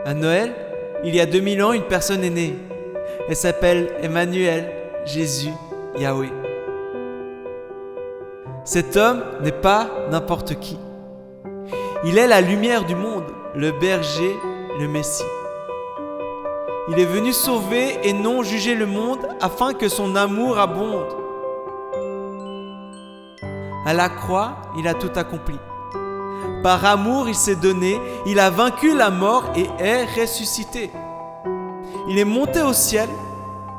À Noël, il y a 2000 ans, une personne est née. Elle s'appelle Emmanuel, Jésus, Yahweh. Cet homme n'est pas n'importe qui. Il est la lumière du monde, le berger, le Messie. Il est venu sauver et non juger le monde afin que son amour abonde. À la croix, il a tout accompli. Par amour, il s'est donné, il a vaincu la mort et est ressuscité. Il est monté au ciel,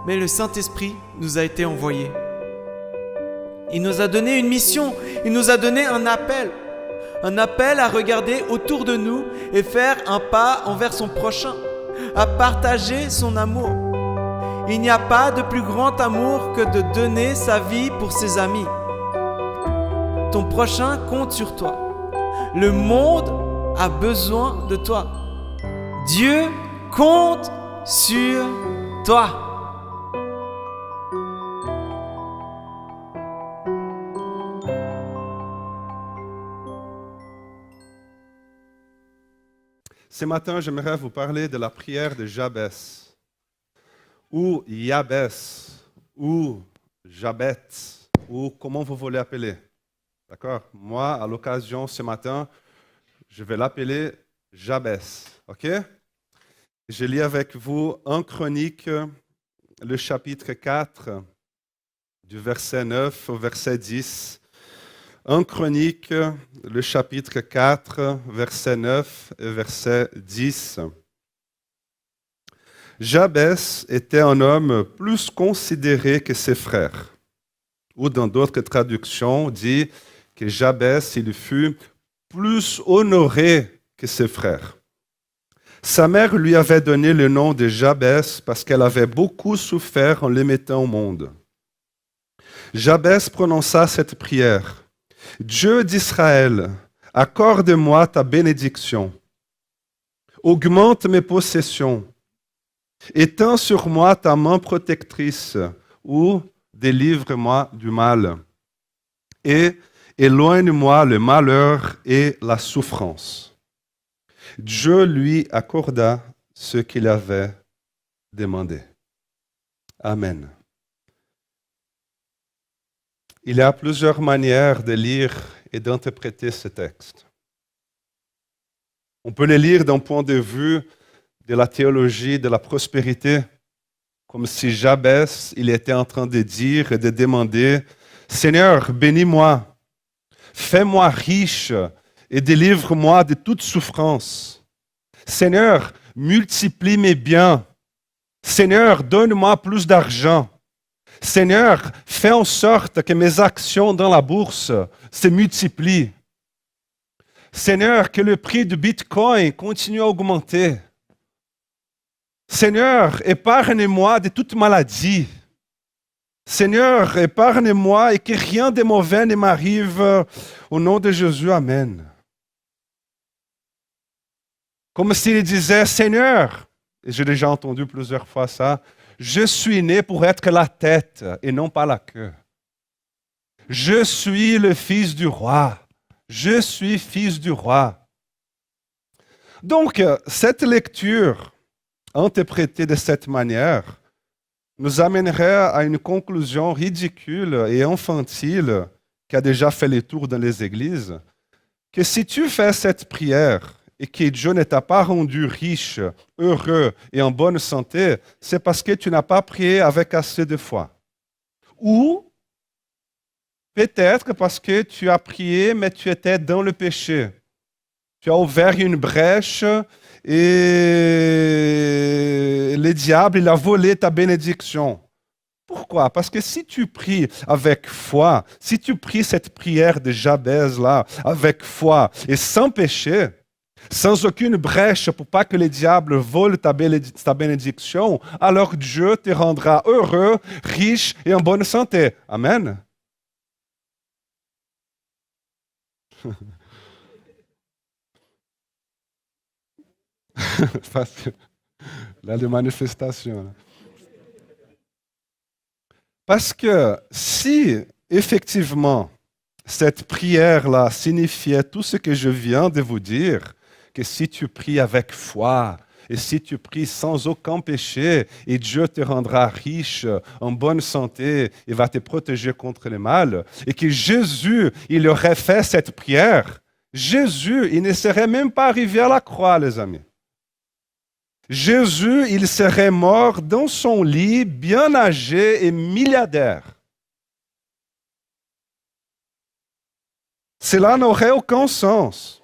mais le Saint-Esprit nous a été envoyé. Il nous a donné une mission, il nous a donné un appel à regarder autour de nous et faire un pas envers son prochain, à partager son amour. Il n'y a pas de plus grand amour que de donner sa vie pour ses amis. Ton prochain compte sur toi. Le monde a besoin de toi. Dieu compte sur toi. Ce matin, j'aimerais vous parler de la prière de Jabès, ou Yabès, ou Jabet, ou comment vous voulez appeler. D'accord? Moi, à l'occasion, ce matin, je vais l'appeler Jabès. OK? Je lis avec vous 1 Chronique, le chapitre 4, du verset 9 au verset 10. 1 Chronique, le chapitre 4, verset 9 et verset 10. Jabès était un homme plus considéré que ses frères. Ou dans d'autres traductions, dit que Jabès, il fut plus honoré que ses frères. Sa mère lui avait donné le nom de Jabès parce qu'elle avait beaucoup souffert en le mettant au monde. Jabès prononça cette prière. Dieu d'Israël, accorde-moi ta bénédiction. Augmente mes possessions. Étends sur moi ta main protectrice ou délivre-moi du mal. Et éloigne-moi le malheur et la souffrance. Dieu lui accorda ce qu'il avait demandé. Amen. Il y a plusieurs manières de lire et d'interpréter ce texte. On peut le lire d'un point de vue de la théologie de la prospérité, comme si Jabès, il était en train de dire et de demander « Seigneur, bénis-moi, fais-moi riche et délivre-moi de toute souffrance. Seigneur, multiplie mes biens. Seigneur, donne-moi plus d'argent. Seigneur, fais en sorte que mes actions dans la bourse se multiplient. Seigneur, que le prix du Bitcoin continue à augmenter. Seigneur, épargne-moi de toute maladie. Seigneur, épargne-moi et que rien de mauvais ne m'arrive. Au nom de Jésus, Amen. » Comme s'il disait, Seigneur, et j'ai déjà entendu plusieurs fois ça, je suis né pour être la tête et non pas la queue. Je suis le fils du roi. Je suis fils du roi. Donc, cette lecture, interprétée de cette manière, nous amènerait à une conclusion ridicule et infantile qui a déjà fait les tours dans les églises, que si tu fais cette prière et que Dieu ne t'a pas rendu riche, heureux et en bonne santé, c'est parce que tu n'as pas prié avec assez de foi. Ou peut-être parce que tu as prié, mais tu étais dans le péché. Tu as ouvert une brèche et le diable, il a volé ta bénédiction. Pourquoi? Parce que si tu pries avec foi, si tu pries cette prière de Jabès là, avec foi et sans péché, sans aucune brèche pour pas que le diable vole ta bénédiction, alors Dieu te rendra heureux, riche et en bonne santé. Amen. Parce que là, les manifestations. Parce que si effectivement cette prière-là signifiait tout ce que je viens de vous dire, que si tu pries avec foi Et si tu pries sans aucun péché, et Dieu te rendra riche, en bonne santé, et va te protéger contre le mal, et que Jésus, il aurait fait cette prière, Jésus, il ne serait même pas arrivé à la croix, les amis. Jésus, il serait mort dans son lit, bien âgé et milliardaire. Cela n'aurait aucun sens.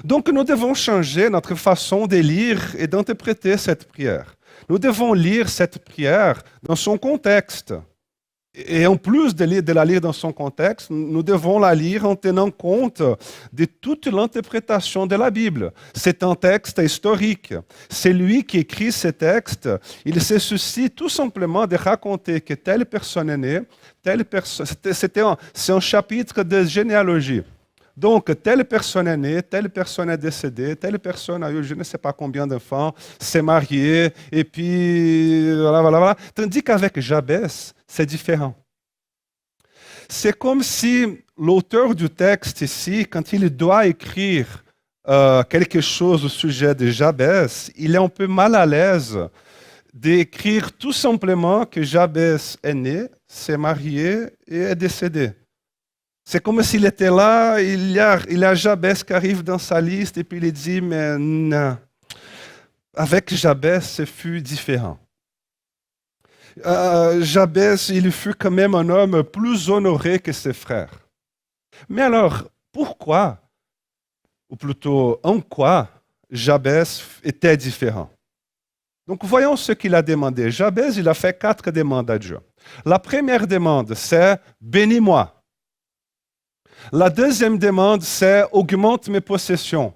Donc nous devons changer notre façon de lire et d'interpréter cette prière. Nous devons lire cette prière dans son contexte. Et en plus de la lire dans son contexte, nous devons la lire en tenant compte de toute l'interprétation de la Bible. C'est un texte historique. C'est lui qui écrit ce texte. Il se soucie tout simplement de raconter que telle personne est née, c'est un chapitre de généalogie. Donc, telle personne est née, telle personne est décédée, telle personne a eu je ne sais pas combien d'enfants, s'est mariée, et puis voilà. Tandis qu'avec Jabès, c'est différent. C'est comme si l'auteur du texte ici, quand il doit écrire quelque chose au sujet de Jabès, il est un peu mal à l'aise d'écrire tout simplement que Jabès est né, s'est marié et est décédé. C'est comme s'il était là, il y a Jabès qui arrive dans sa liste et puis il dit, mais non, avec Jabès, ce fut différent. Jabès, il fut quand même un homme plus honoré que ses frères. Mais alors, pourquoi, ou plutôt en quoi, Jabès était différent? Donc voyons ce qu'il a demandé. Jabès, il a fait 4 demandes à Dieu. La première demande, c'est « bénis-moi ». La deuxième demande, c'est « augmente mes possessions ».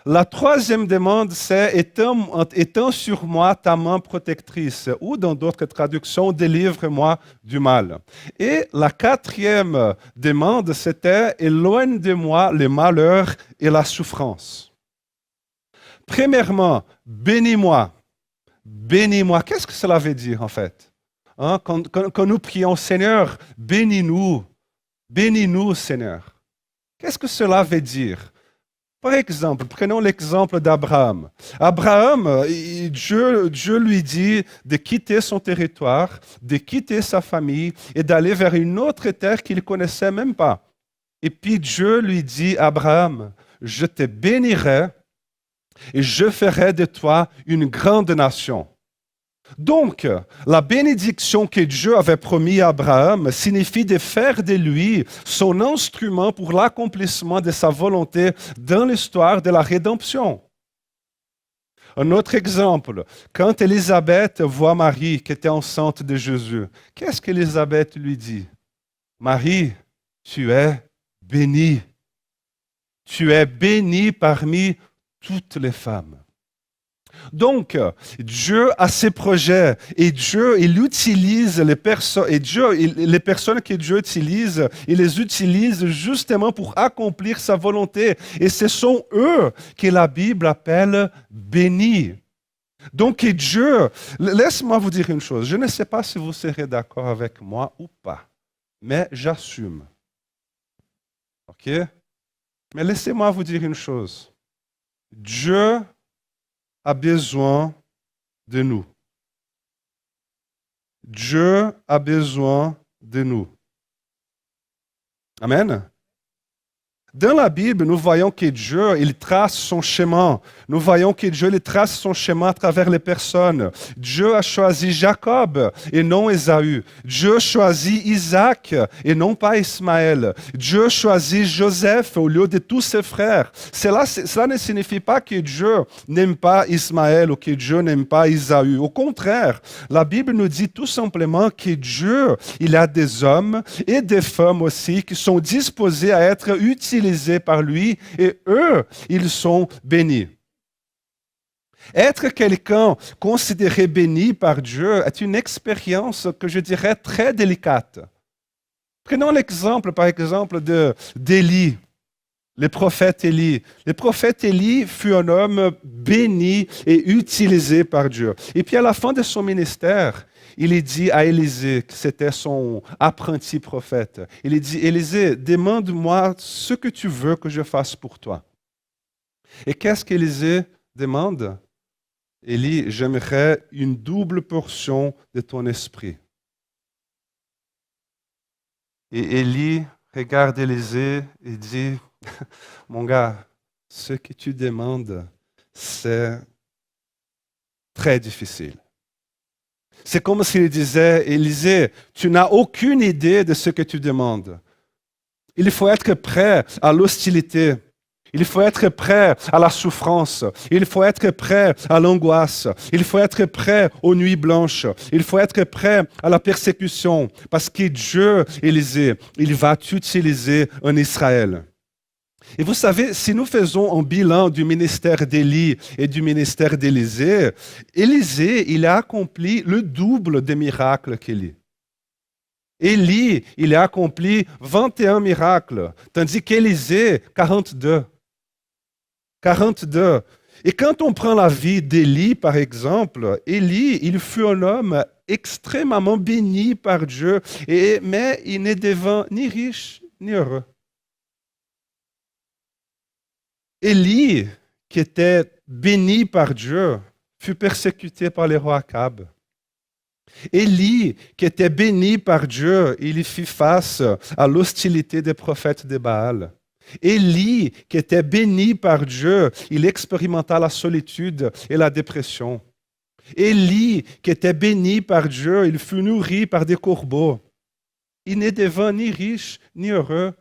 La troisième demande, c'est « étends sur moi ta main protectrice » ou dans d'autres traductions, « délivre-moi du mal ». Et la quatrième demande, c'était « éloigne de moi le malheur et la souffrance ». Premièrement, bénis-moi. Bénis-moi. Qu'est-ce que cela veut dire en fait? Quand nous prions, Seigneur, bénis-nous. Bénis-nous, Seigneur. Qu'est-ce que cela veut dire? Par exemple, prenons l'exemple d'Abraham. Abraham, Dieu lui dit de quitter son territoire, de quitter sa famille et d'aller vers une autre terre qu'il ne connaissait même pas. Et puis Dieu lui dit, Abraham, je te bénirai et je ferai de toi une grande nation. Donc, la bénédiction que Dieu avait promis à Abraham signifie de faire de lui son instrument pour l'accomplissement de sa volonté dans l'histoire de la rédemption. Un autre exemple, quand Élisabeth voit Marie qui était enceinte de Jésus, qu'est-ce qu'Élisabeth lui dit? Marie, tu es bénie. Tu es bénie parmi toutes les femmes. Donc, Dieu a ses projets et Dieu, il utilise les personnes, les personnes que Dieu utilise, il les utilise justement pour accomplir sa volonté. Et ce sont eux que la Bible appelle bénis. Donc, Dieu, laisse-moi vous dire une chose, je ne sais pas si vous serez d'accord avec moi ou pas, mais j'assume. OK? Mais laissez-moi vous dire une chose. Dieu a besoin de nous. Dieu a besoin de nous. Amen. Dans la Bible, nous voyons que Dieu, il trace son chemin. Nous voyons que Dieu, il trace son chemin à travers les personnes. Dieu a choisi Jacob et non Ésaü. Dieu choisit Isaac et non pas Ismaël. Dieu choisit Joseph au lieu de tous ses frères. Cela ne signifie pas que Dieu n'aime pas Ismaël ou que Dieu n'aime pas Ésaü. Au contraire, la Bible nous dit tout simplement que Dieu, il a des hommes et des femmes aussi qui sont disposés à être utilisés par lui et eux, ils sont bénis. Être quelqu'un considéré béni par Dieu est une expérience que je dirais très délicate. Prenons l'exemple, par exemple, d'Élie, le prophète Élie. Le prophète Élie fut un homme béni et utilisé par Dieu. Et puis à la fin de son ministère, il dit à Élisée, que c'était son apprenti prophète, il dit, Élisée, demande-moi ce que tu veux que je fasse pour toi. Et qu'est-ce qu'Élisée demande, Élie, j'aimerais une double portion de ton esprit. Et Élie regarde Élisée et dit, mon gars, ce que tu demandes, c'est très difficile. C'est comme s'il disait, Élisée, tu n'as aucune idée de ce que tu demandes. Il faut être prêt à l'hostilité. Il faut être prêt à la souffrance. Il faut être prêt à l'angoisse. Il faut être prêt aux nuits blanches. Il faut être prêt à la persécution. Parce que Dieu, Élisée, il va t'utiliser en Israël. Et vous savez, si nous faisons un bilan du ministère d'Élie et du ministère d'Élisée, Élisée, il a accompli le double des miracles qu'Élie. Élie, il a accompli 21 miracles, tandis qu'Élisée, 42. 42. Et quand on prend la vie d'Élie, par exemple, Élie, il fut un homme extrêmement béni par Dieu, mais il ne devint ni riche ni heureux. Élie, qui était béni par Dieu, fut persécuté par les rois Akab. Élie, qui était béni par Dieu, il fit face à l'hostilité des prophètes de Baal. Élie, qui était béni par Dieu, il expérimenta la solitude et la dépression. Élie, qui était béni par Dieu, il fut nourri par des corbeaux. Il ne devint ni riche ni heureux.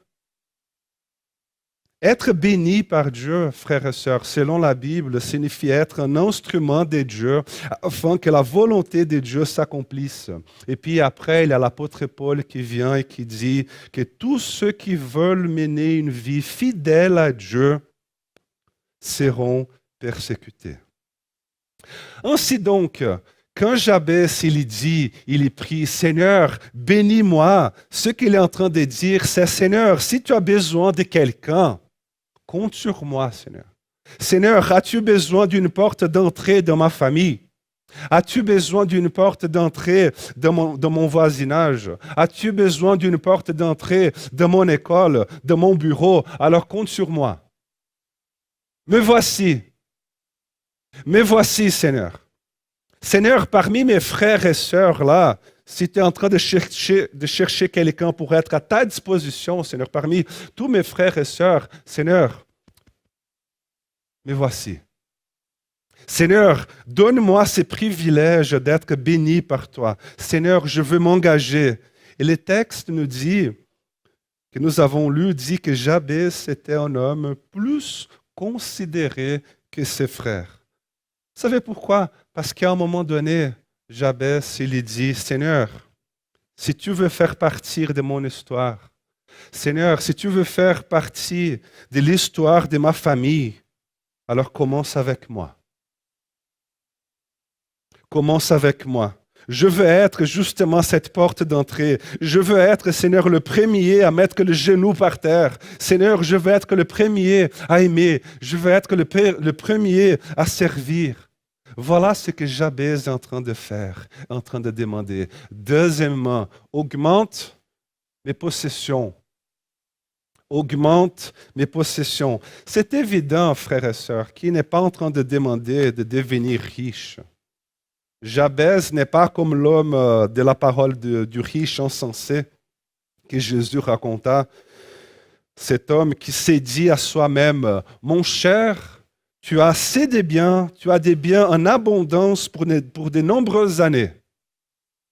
Être béni par Dieu, frères et sœurs, selon la Bible, signifie être un instrument de Dieu afin que la volonté de Dieu s'accomplisse. Et puis après, il y a l'apôtre Paul qui vient et qui dit que tous ceux qui veulent mener une vie fidèle à Dieu seront persécutés. Ainsi donc, quand Jabez, il prie, Seigneur, bénis-moi, ce qu'il est en train de dire, c'est Seigneur, si tu as besoin de quelqu'un, compte sur moi, Seigneur. Seigneur, as-tu besoin d'une porte d'entrée dans ma famille? As-tu besoin d'une porte d'entrée dans mon voisinage? As-tu besoin d'une porte d'entrée dans mon école, dans mon bureau? Alors compte sur moi. Me voici, Seigneur. Seigneur, parmi mes frères et sœurs là, si tu es en train de chercher quelqu'un pour être à ta disposition, Seigneur, parmi tous mes frères et sœurs, Seigneur, me voici. Seigneur, donne-moi ce privilège d'être béni par toi. Seigneur, je veux m'engager. Et le texte nous dit, que nous avons lu, dit que Jabez était un homme plus considéré que ses frères. Vous savez pourquoi? Parce qu'à un moment donné, Jabez, il dit, Seigneur, si tu veux faire partie de mon histoire, Seigneur, si tu veux faire partie de l'histoire de ma famille, alors commence avec moi. Commence avec moi. Je veux être justement cette porte d'entrée. Je veux être, Seigneur, le premier à mettre le genou par terre. Seigneur, je veux être le premier à aimer. Je veux être le premier à servir. Voilà ce que Jabez est en train de faire, en train de demander. Deuxièmement, augmente mes possessions. Augmente mes possessions. C'est évident, frères et sœurs, qu'il n'est pas en train de demander de devenir riche. Jabez n'est pas comme l'homme de la parole du riche insensé que Jésus raconta. Cet homme qui s'est dit à soi-même, « Mon cher, tu as assez de biens, tu as des biens en abondance pour de nombreuses années.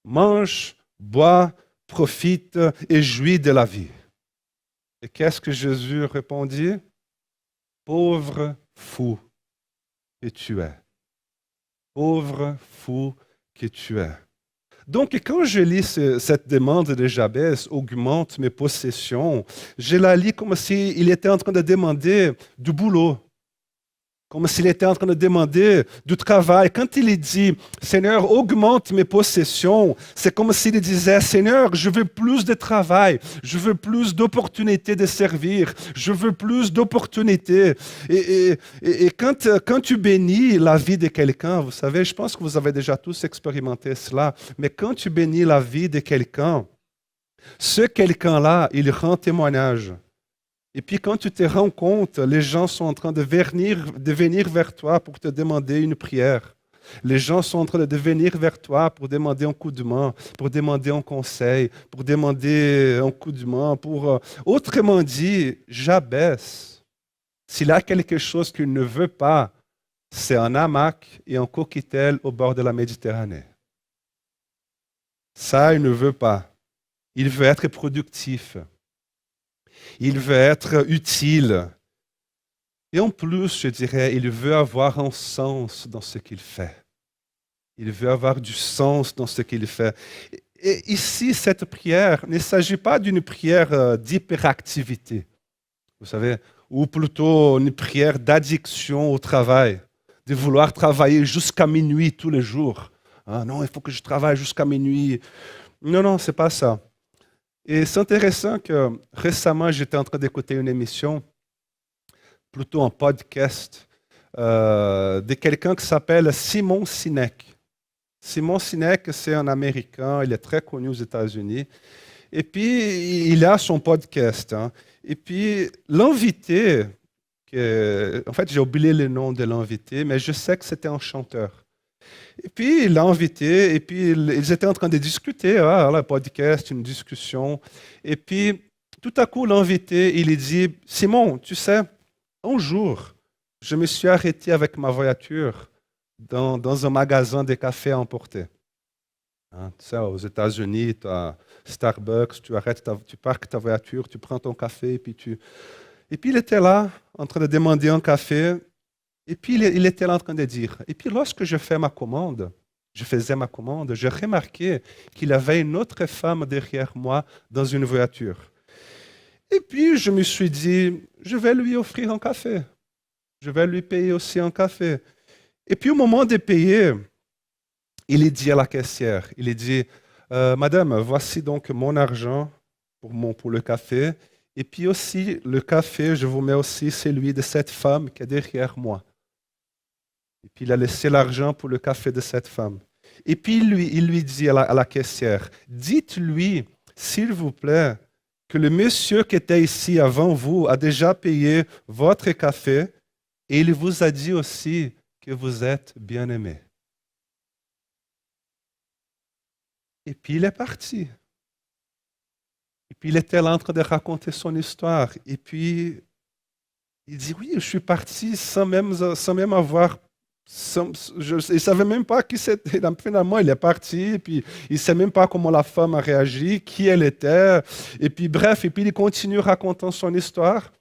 Mange, bois, profite et jouis de la vie. » Et qu'est-ce que Jésus répondit? « Pauvre fou que tu es. Pauvre fou que tu es. » Donc, quand je lis cette demande de Jabez, augmente mes possessions, je la lis comme s'il était en train de demander du boulot. Comme s'il était en train de demander du travail. Quand il dit, Seigneur, augmente mes possessions, c'est comme s'il disait, Seigneur, je veux plus de travail, je veux plus d'opportunités de servir, je veux plus d'opportunités. Et quand tu bénis la vie de quelqu'un, vous savez, je pense que vous avez déjà tous expérimenté cela, mais quand tu bénis la vie de quelqu'un, ce quelqu'un-là, il rend témoignage. Et puis quand tu te rends compte, les gens sont en train de venir vers toi pour te demander une prière. Les gens sont en train de venir vers toi pour demander un coup de main, pour demander un conseil, pour demander un coup de main. Autrement dit, Jabez, s'il a quelque chose qu'il ne veut pas, c'est un hamac et un coquetel au bord de la Méditerranée. Ça, il ne veut pas. Il veut être productif. Il veut être utile. Et en plus, je dirais, il veut avoir un sens dans ce qu'il fait. Il veut avoir du sens dans ce qu'il fait. Et ici, cette prière, il ne s'agit pas d'une prière d'hyperactivité, vous savez, ou plutôt une prière d'addiction au travail, de vouloir travailler jusqu'à minuit tous les jours. Ah non, il faut que je travaille jusqu'à minuit. Non, non, ce n'est pas ça. Et c'est intéressant que récemment, j'étais en train d'écouter une émission, plutôt un podcast, de quelqu'un qui s'appelle Simon Sinek. Simon Sinek, c'est un Américain, il est très connu aux États-Unis. Et puis, il a son podcast. Et puis, l'invité, en fait, j'ai oublié le nom de l'invité, mais je sais que c'était un chanteur. Et puis, il l'a invité, et puis ils étaient en train de discuter, le podcast, une discussion. Et puis, tout à coup, l'invité, il lui dit, « Simon, tu sais, un jour, je me suis arrêté avec ma voiture dans un magasin de café à emporter. » Tu sais, aux États-Unis, tu as Starbucks, tu parques ta voiture, tu prends ton café, et puis il était là, en train de demander un café. Et puis, il était là en train de dire, et puis lorsque je faisais ma commande, j'ai remarqué qu'il y avait une autre femme derrière moi dans une voiture. Et puis, je me suis dit, je vais lui offrir un café. Je vais lui payer aussi un café. Et puis, au moment de payer, il dit à la caissière, il dit, Madame, voici donc mon argent pour le café. Et puis aussi, le café, je vous mets aussi celui de cette femme qui est derrière moi. Et puis il a laissé l'argent pour le café de cette femme. Et puis il lui dit à la caissière, dites-lui, s'il vous plaît, que le monsieur qui était ici avant vous a déjà payé votre café et il vous a dit aussi que vous êtes bien-aimé. Et puis il est parti. Et puis il était là en train de raconter son histoire. Et puis il dit, oui, je suis parti sans même avoir... il ne savait même pas qui c'était. Finalement, il est parti, et puis il ne sait même pas comment la femme a réagi, qui elle était. Et puis bref, et puis il continue racontant son histoire.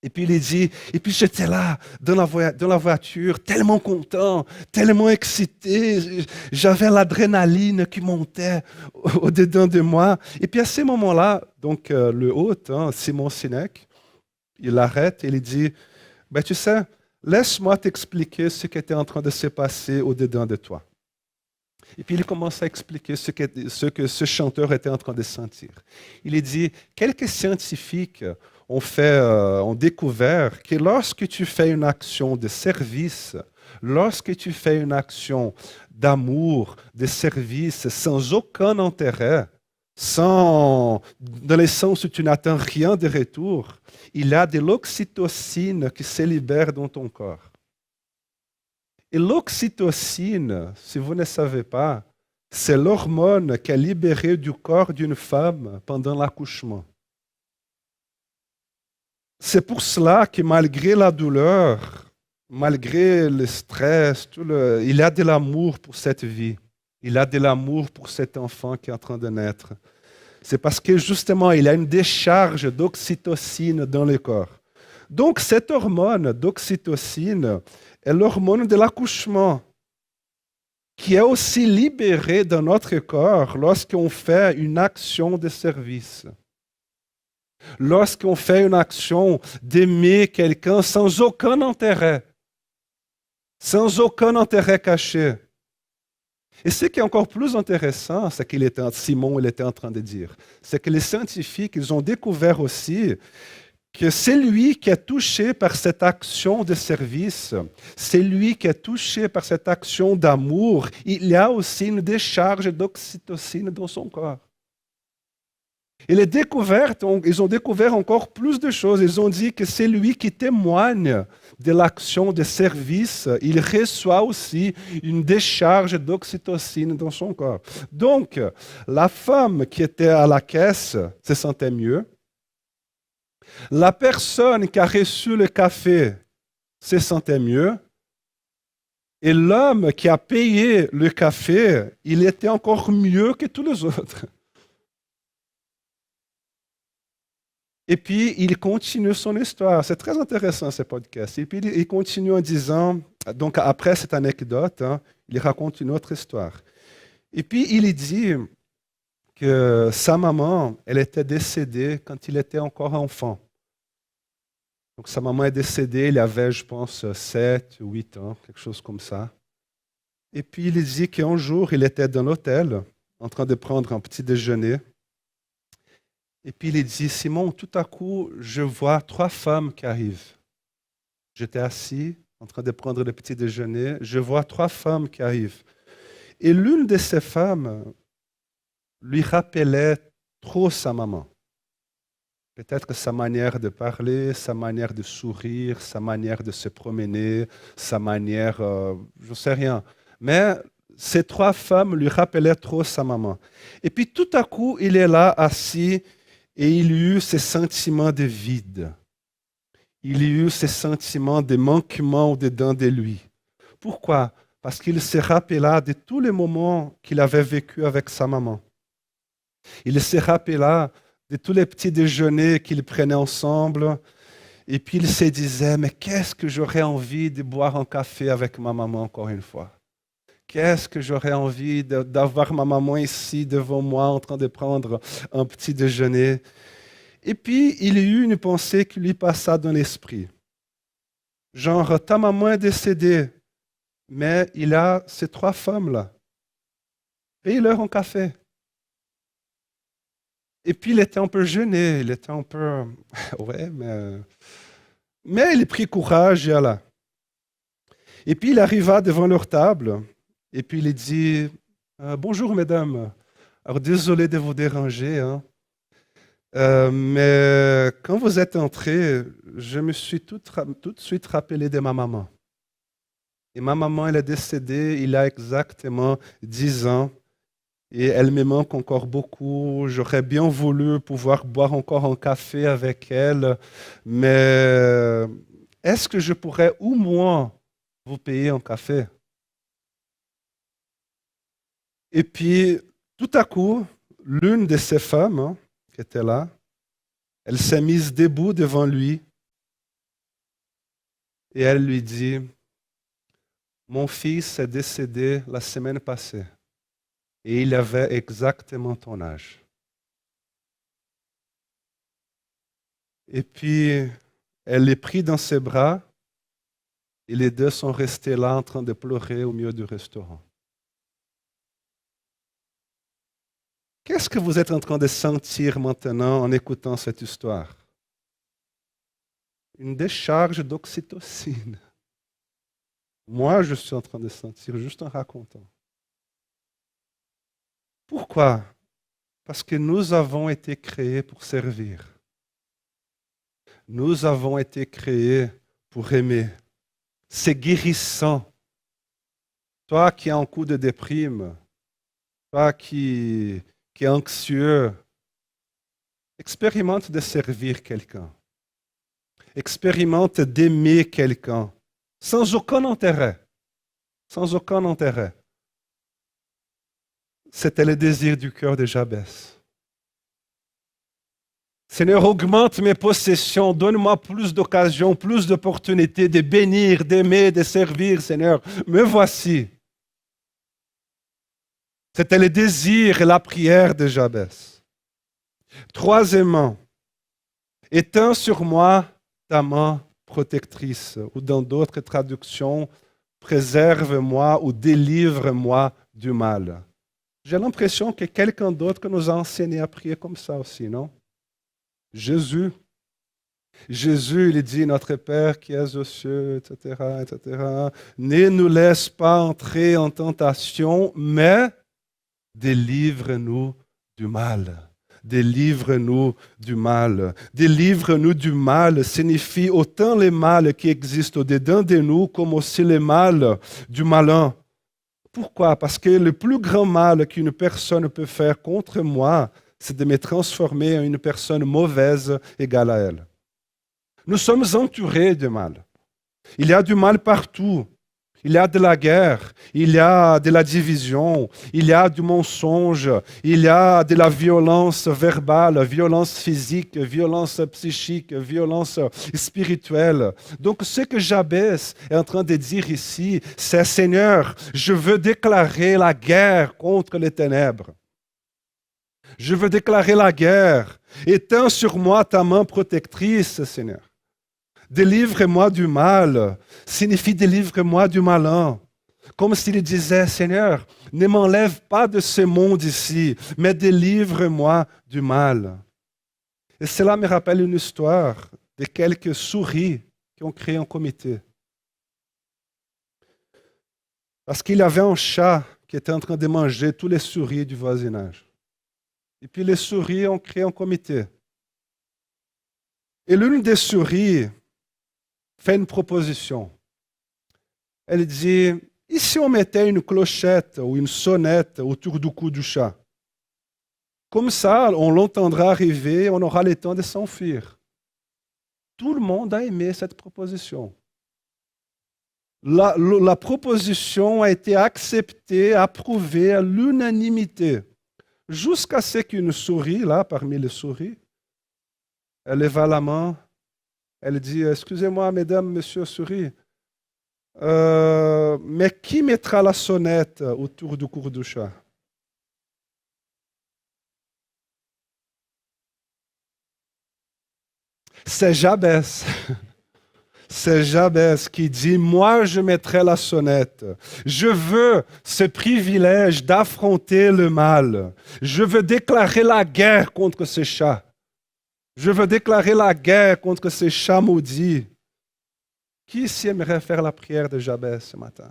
Et puis il dit, et puis j'étais là, dans la voiture, tellement content, tellement excité. J'avais l'adrénaline qui montait au-dedans de moi. Et puis à ce moment-là, donc le hôte, Simon Sinek, il l'arrête et il dit, ben, tu sais, laisse-moi t'expliquer ce qui était en train de se passer au-dedans de toi. Et puis il commence à expliquer ce que ce chanteur était en train de sentir. Il dit, quelques scientifiques ont découvert que lorsque tu fais une action de service, lorsque tu fais une action d'amour, de service, sans aucun intérêt, dans le sens où tu n'attends rien de retour, il y a de l'oxytocine qui se libère dans ton corps. Et l'oxytocine, si vous ne savez pas, c'est l'hormone qui est libérée du corps d'une femme pendant l'accouchement. C'est pour cela que malgré la douleur, malgré le stress, il y a de l'amour pour cette vie. Il a de l'amour pour cet enfant qui est en train de naître. C'est parce que justement, il y a une décharge d'oxytocine dans le corps. Donc, cette hormone d'oxytocine est l'hormone de l'accouchement, qui est aussi libérée dans notre corps lorsqu'on fait une action de service. Lorsqu'on fait une action d'aimer quelqu'un sans aucun intérêt caché. Et ce qui est encore plus intéressant, c'est Simon était en train de dire, c'est que les scientifiques, ils ont découvert aussi que celui qui est touché par cette action de service, celui qui est touché par cette action d'amour, il y a aussi une décharge d'oxytocine dans son corps. Et les découvertes, ils ont découvert encore plus de choses. Ils ont dit que c'est lui qui témoigne de l'action de service. Il reçoit aussi une décharge d'oxytocine dans son corps. Donc, la femme qui était à la caisse se sentait mieux. La personne qui a reçu le café se sentait mieux. Et l'homme qui a payé le café, il était encore mieux que tous les autres. Et puis, il continue son histoire. C'est très intéressant, ce podcast. Et puis, il continue en disant, donc après cette anecdote, il raconte une autre histoire. Et puis, il dit que sa maman, elle était décédée quand il était encore enfant. Donc, sa maman est décédée, il avait, je pense, 7, 8 ans, quelque chose comme ça. Et puis, il dit qu'un jour, il était dans l'hôtel, en train de prendre un petit déjeuner. Et puis, il dit, Simon, tout à coup, je vois 3 femmes qui arrivent. J'étais assis, en train de prendre le petit déjeuner. Je vois 3 femmes qui arrivent. Et l'une de ces femmes lui rappelait trop sa maman. Peut-être sa manière de parler, sa manière de sourire, sa manière de se promener, sa manière, je ne sais rien. Mais ces 3 femmes lui rappelaient trop sa maman. Et puis tout à coup, il est là assis et il eut ce sentiment de vide. Il eut ce sentiment de manquement dedans de lui. Pourquoi? Parce qu'il se rappela de tous les moments qu'il avait vécu avec sa maman. Il se rappela de tous les petits déjeuners qu'ils prenaient ensemble. Et puis il se disait, mais qu'est-ce que j'aurais envie de boire un café avec ma maman encore une fois? Qu'est-ce que j'aurais envie d'avoir ma maman ici devant moi en train de prendre un petit déjeuner? Et puis il y eut une pensée qui lui passa dans l'esprit. Genre, ta maman est décédée, mais il a ces 3 femmes-là. Paye-leur un café. Et puis, il était un peu gêné, il était un peu... ouais, mais il prit courage et alla. Et puis, il arriva devant leur table, et puis il dit, bonjour, mesdames. Alors, désolé de vous déranger, mais quand vous êtes entrées, je me suis tout de suite rappelé de ma maman. Et ma maman, elle est décédée il y a exactement 10 ans. Et elle me manque encore beaucoup. J'aurais bien voulu pouvoir boire encore un café avec elle. Mais est-ce que je pourrais au moins vous payer un café? Et puis, tout à coup, l'une de ces femmes qui était là, elle s'est mise debout devant lui. Et elle lui dit, mon fils est décédé la semaine passée. Et il avait exactement ton âge. Et puis, elle les prit dans ses bras et les deux sont restés là en train de pleurer au milieu du restaurant. Qu'est-ce que vous êtes en train de sentir maintenant en écoutant cette histoire? Une décharge d'oxytocine. Moi, je suis en train de sentir juste en racontant. Pourquoi? Parce que nous avons été créés pour servir. Nous avons été créés pour aimer. C'est guérissant. Toi qui as un coup de déprime, toi qui es anxieux, expérimente de servir quelqu'un. Expérimente d'aimer quelqu'un sans aucun intérêt. Sans aucun intérêt. C'était le désir du cœur de Jabès. Seigneur, augmente mes possessions, donne-moi plus d'occasions, plus d'opportunités de bénir, d'aimer, de servir, Seigneur. Me voici. C'était le désir et la prière de Jabès. Troisièmement, éteins sur moi ta main protectrice, ou dans d'autres traductions, préserve-moi ou délivre-moi du mal. J'ai l'impression que quelqu'un d'autre nous a enseigné à prier comme ça aussi, non? Jésus, il dit, notre Père qui es aux cieux, etc., etc., ne nous laisse pas entrer en tentation, mais délivre-nous du mal. délivre-nous du mal. Délivre-nous du mal signifie autant le mal qui existe au-dedans de nous comme aussi le mal du malin. Pourquoi? Parce que le plus grand mal qu'une personne peut faire contre moi, c'est de me transformer en une personne mauvaise égale à elle. Nous sommes entourés de mal. Il y a du mal partout. Il y a de la guerre, il y a de la division, il y a du mensonge, il y a de la violence verbale, violence physique, violence psychique, violence spirituelle. Donc ce que Jabez est en train de dire ici, c'est Seigneur, je veux déclarer la guerre contre les ténèbres. Je veux déclarer la guerre. Étends sur moi ta main protectrice, Seigneur. Délivre-moi du mal signifie délivre-moi du malin. Comme s'il disait, Seigneur, ne m'enlève pas de ce monde ici, mais délivre-moi du mal. Et cela me rappelle une histoire de quelques souris qui ont créé un comité. Parce qu'il y avait un chat qui était en train de manger tous les souris du voisinage. Et puis les souris ont créé un comité. Et l'une des souris fait une proposition. Elle dit, et si on mettait une clochette ou une sonnette autour du cou du chat? Comme ça, on l'entendra arriver, on aura le temps de s'enfuir. Tout le monde a aimé cette proposition. La proposition a été acceptée, approuvée à l'unanimité, jusqu'à ce qu'une souris, là, parmi les souris, elle leva la main. Elle dit, excusez-moi, mesdames, monsieur souris, mais qui mettra la sonnette autour du cou du chat? C'est Jabez. C'est Jabez qui dit, moi je mettrai la sonnette. Je veux ce privilège d'affronter le mal. Je veux déclarer la guerre contre ce chat. Je veux déclarer la guerre contre ces chats maudits. Qui ici aimerait faire la prière de Jabez ce matin?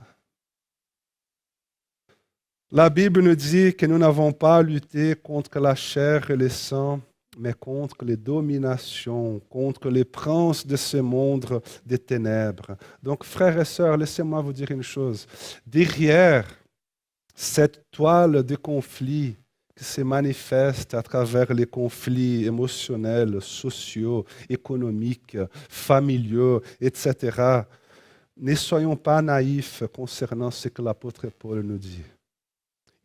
La Bible nous dit que nous n'avons pas à lutter contre la chair et le sang, mais contre les dominations, contre les princes de ce monde des ténèbres. Donc, frères et sœurs, laissez-moi vous dire une chose. Derrière cette toile de conflit, qui se manifeste à travers les conflits émotionnels, sociaux, économiques, familiaux, etc. Ne soyons pas naïfs concernant ce que l'apôtre Paul nous dit.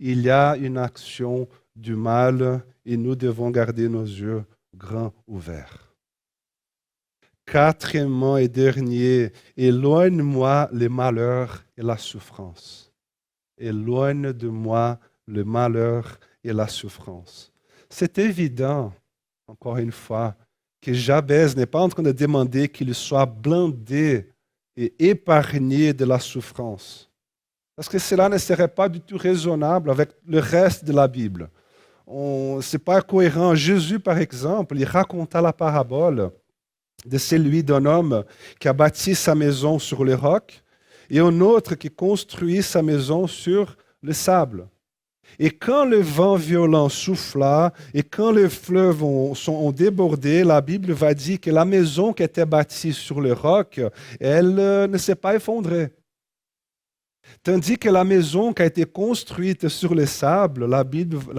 Il y a une action du mal et nous devons garder nos yeux grands ouverts. Quatrièmement et dernier, éloigne-moi le malheur et la souffrance. Éloigne de moi le malheur et la souffrance. C'est évident, encore une fois, que Jabez n'est pas en train de demander qu'il soit blindé et épargné de la souffrance. Parce que cela ne serait pas du tout raisonnable avec le reste de la Bible. Ce n'est pas cohérent. Jésus, par exemple, il raconta la parabole de celui d'un homme qui a bâti sa maison sur le roc et un autre qui construit sa maison sur le sable. Et quand le vent violent souffla et quand les fleuves ont débordé, la Bible va dire que la maison qui était bâtie sur le roc, elle ne s'est pas effondrée. Tandis que la maison qui a été construite sur le sable, la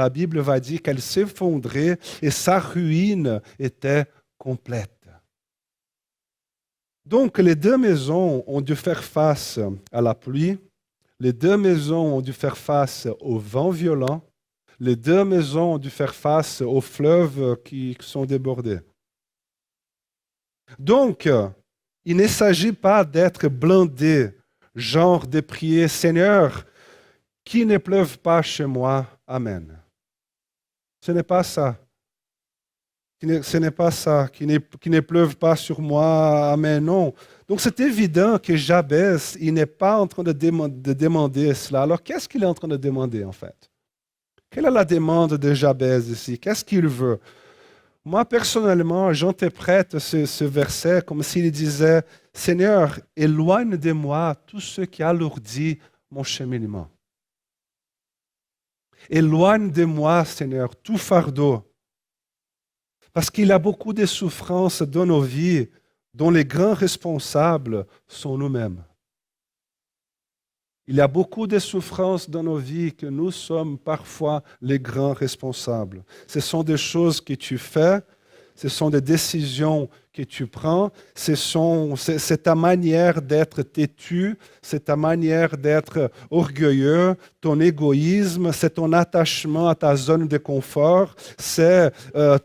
Bible va dire qu'elle s'effondrait et sa ruine était complète. Donc les deux maisons ont dû faire face à la pluie. Les deux maisons ont dû faire face au vent violent. Les deux maisons ont dû faire face aux fleuves qui sont débordés. Donc, il ne s'agit pas d'être blindé, genre de prier, Seigneur, qu'il ne pleuve pas chez moi. Amen. Ce n'est pas ça. Ce n'est pas ça, qu'il ne pleuve pas sur moi. Amen. Non. Donc c'est évident que Jabez, il n'est pas en train de demander cela. Alors qu'est-ce qu'il est en train de demander en fait? Quelle est la demande de Jabez ici? Qu'est-ce qu'il veut? Moi personnellement, j'interprète ce verset comme s'il disait, Seigneur, éloigne de moi tout ce qui alourdit mon cheminement. Éloigne de moi, Seigneur, tout fardeau Parce qu'il y a beaucoup de souffrances dans nos vies dont les grands responsables sont nous-mêmes. Il y a beaucoup de souffrances dans nos vies que nous sommes parfois les grands responsables. Ce sont des choses que tu fais, ce sont des décisions que tu prends, c'est ta manière d'être têtu, c'est ta manière d'être orgueilleux, ton égoïsme, c'est ton attachement à ta zone de confort, c'est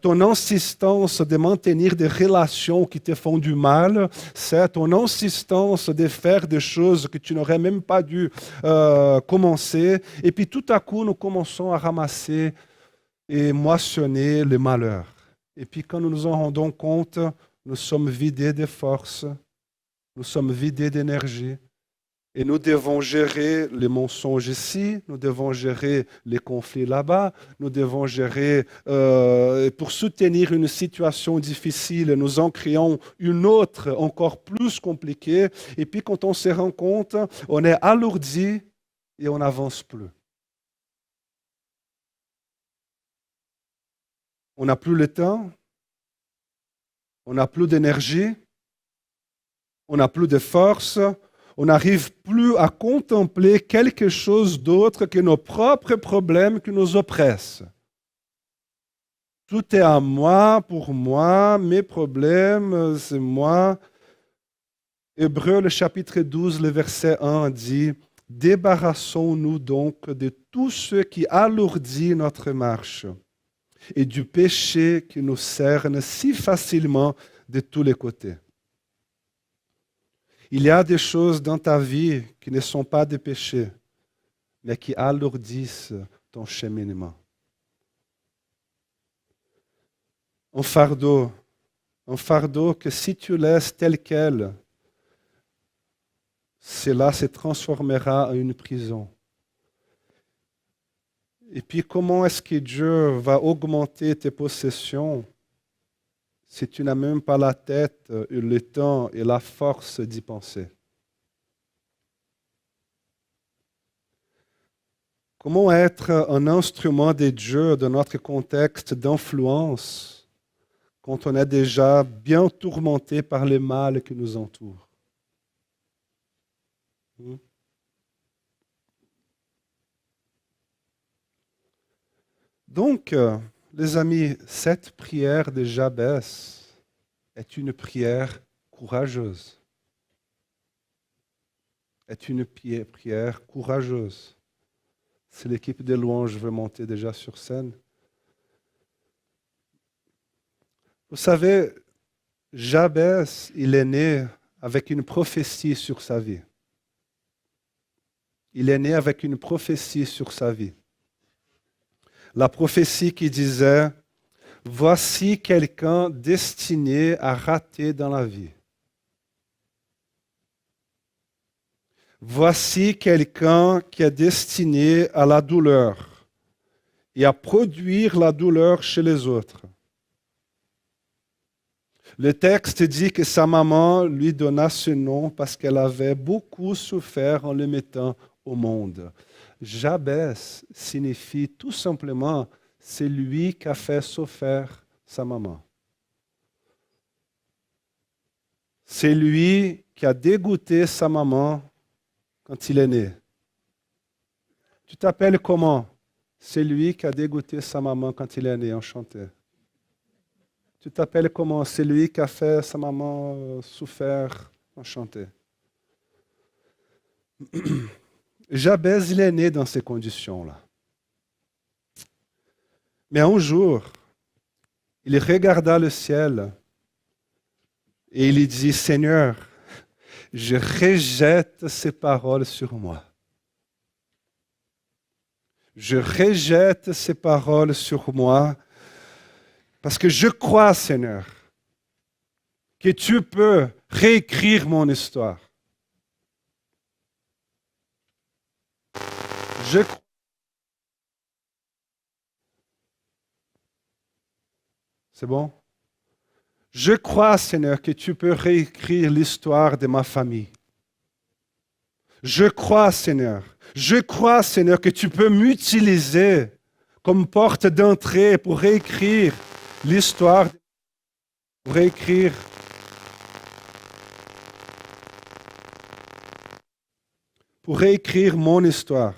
ton insistance de maintenir des relations qui te font du mal, c'est ton insistance de faire des choses que tu n'aurais même pas dû commencer. Et puis tout à coup, nous commençons à ramasser et moissonner le malheur. Et puis quand nous nous en rendons compte, nous sommes vidés de force, nous sommes vidés d'énergie. Et nous devons gérer les mensonges ici, nous devons gérer les conflits là-bas, nous devons gérer, pour soutenir une situation difficile, nous en créons une autre encore plus compliquée. Et puis quand on se rend compte, on est alourdi et on n'avance plus. On n'a plus le temps, on n'a plus d'énergie, on n'a plus de force, on n'arrive plus à contempler quelque chose d'autre que nos propres problèmes qui nous oppressent. Tout est à moi, pour moi, mes problèmes, c'est moi. Hébreux, le chapitre 12, le verset 1 dit « Débarrassons-nous donc de tout ce qui alourdit notre marche et du péché qui nous cerne si facilement de tous les côtés. » Il y a des choses dans ta vie qui ne sont pas des péchés, mais qui alourdissent ton cheminement. Un fardeau que si tu laisses tel quel, cela se transformera en une prison. Et puis comment est-ce que Dieu va augmenter tes possessions si tu n'as même pas la tête, le temps et la force d'y penser? Comment être un instrument de Dieu dans notre contexte d'influence quand on est déjà bien tourmenté par le mal qui nous entoure? Donc, les amis, cette prière de Jabez est une prière courageuse. Est une prière courageuse. Si l'équipe de louanges veut monter déjà sur scène. Vous savez, Jabez, il est né avec une prophétie sur sa vie. Il est né avec une prophétie sur sa vie. La prophétie qui disait « Voici quelqu'un destiné à rater dans la vie. Voici quelqu'un qui est destiné à la douleur et à produire la douleur chez les autres. » Le texte dit que sa maman lui donna ce nom parce qu'elle avait beaucoup souffert en le mettant au monde. Jabez signifie tout simplement c'est lui qui a fait souffrir sa maman. C'est lui qui a dégoûté sa maman quand il est né. Tu t'appelles comment? C'est lui qui a dégoûté sa maman quand il est né, enchanté. Tu t'appelles comment? C'est lui qui a fait sa maman souffrir, enchanté. Jabez, il est né dans ces conditions-là. Mais un jour, il regarda le ciel et il dit, « Seigneur, je rejette ces paroles sur moi. Je rejette ces paroles sur moi parce que je crois, Seigneur, que tu peux réécrire mon histoire. Je crois. » C'est bon? Je crois, Seigneur, que tu peux réécrire l'histoire de ma famille. Je crois, Seigneur. Je crois, Seigneur, que tu peux m'utiliser comme porte d'entrée pour réécrire l'histoire de pour réécrire mon histoire.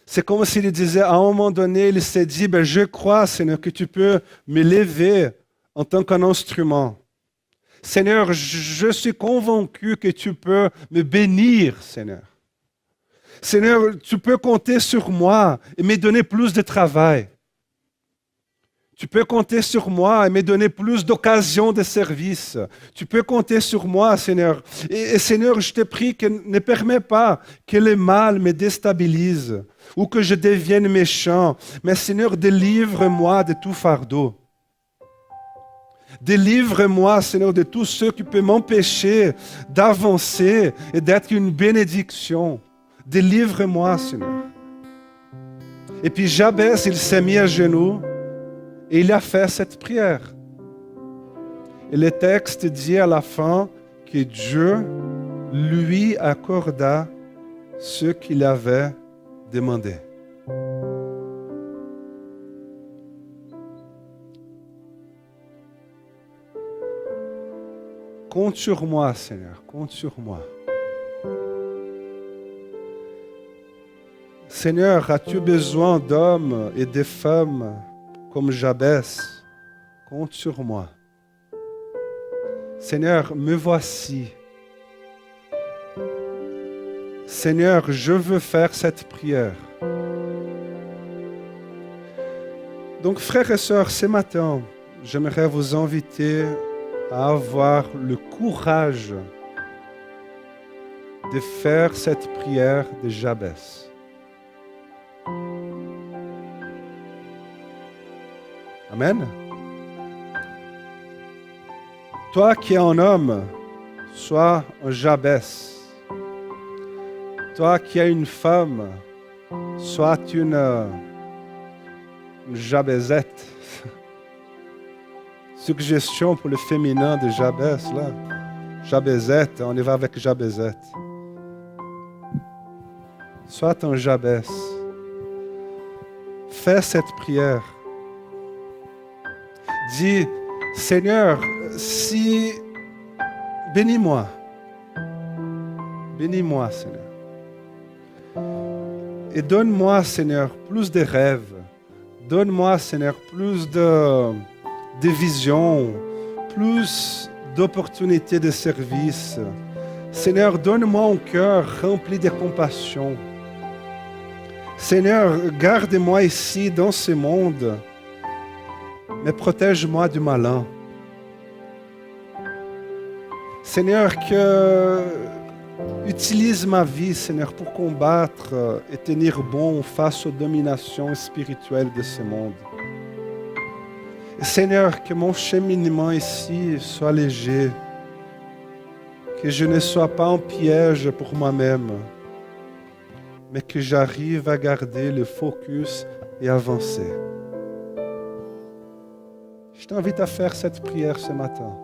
C'est comme s'il disait, à un moment donné, il s'est dit, je crois, Seigneur, que tu peux me lever en tant qu'un instrument. Seigneur, je suis convaincu que tu peux me bénir, Seigneur. Seigneur, tu peux compter sur moi et me donner plus de travail. Tu peux compter sur moi et me donner plus d'occasions de service. Tu peux compter sur moi, Seigneur. Et Seigneur, je te prie que ne permets pas que le mal me déstabilise ou que je devienne méchant. Mais Seigneur, délivre-moi de tout fardeau. Délivre-moi, Seigneur, de tout ce qui peut m'empêcher d'avancer et d'être une bénédiction. Délivre-moi, Seigneur. Et puis Jabez, il s'est mis à genoux et il a fait cette prière. Et le texte dit à la fin que Dieu lui accorda ce qu'il avait demandé. Compte sur moi, Seigneur, compte sur moi. Seigneur, as-tu besoin d'hommes et de femmes comme Jabez? Compte sur moi. Seigneur, me voici. Seigneur, je veux faire cette prière. Donc, frères et sœurs, ce matin, j'aimerais vous inviter à avoir le courage de faire cette prière de Jabez. Amen. Toi qui es un homme, sois un Jabez. Toi qui es une femme, sois une Jabezette. Suggestion pour le féminin de Jabez, là. Jabezette, on y va avec Jabezette. Sois un Jabez. Fais cette prière. Dis, Seigneur, si bénis-moi. Bénis-moi, Seigneur. Et donne-moi, Seigneur, plus de rêves. Donne-moi, Seigneur, plus de visions, plus d'opportunités de service. Seigneur, donne-moi un cœur rempli de compassion. Seigneur, garde-moi ici dans ce monde, mais protège-moi du malin. Seigneur, utilise ma vie, Seigneur, pour combattre et tenir bon face aux dominations spirituelles de ce monde. Seigneur, que mon cheminement ici soit léger, que je ne sois pas un piège pour moi-même, mais que j'arrive à garder le focus et avancer. Je t'invite à faire cette prière ce matin.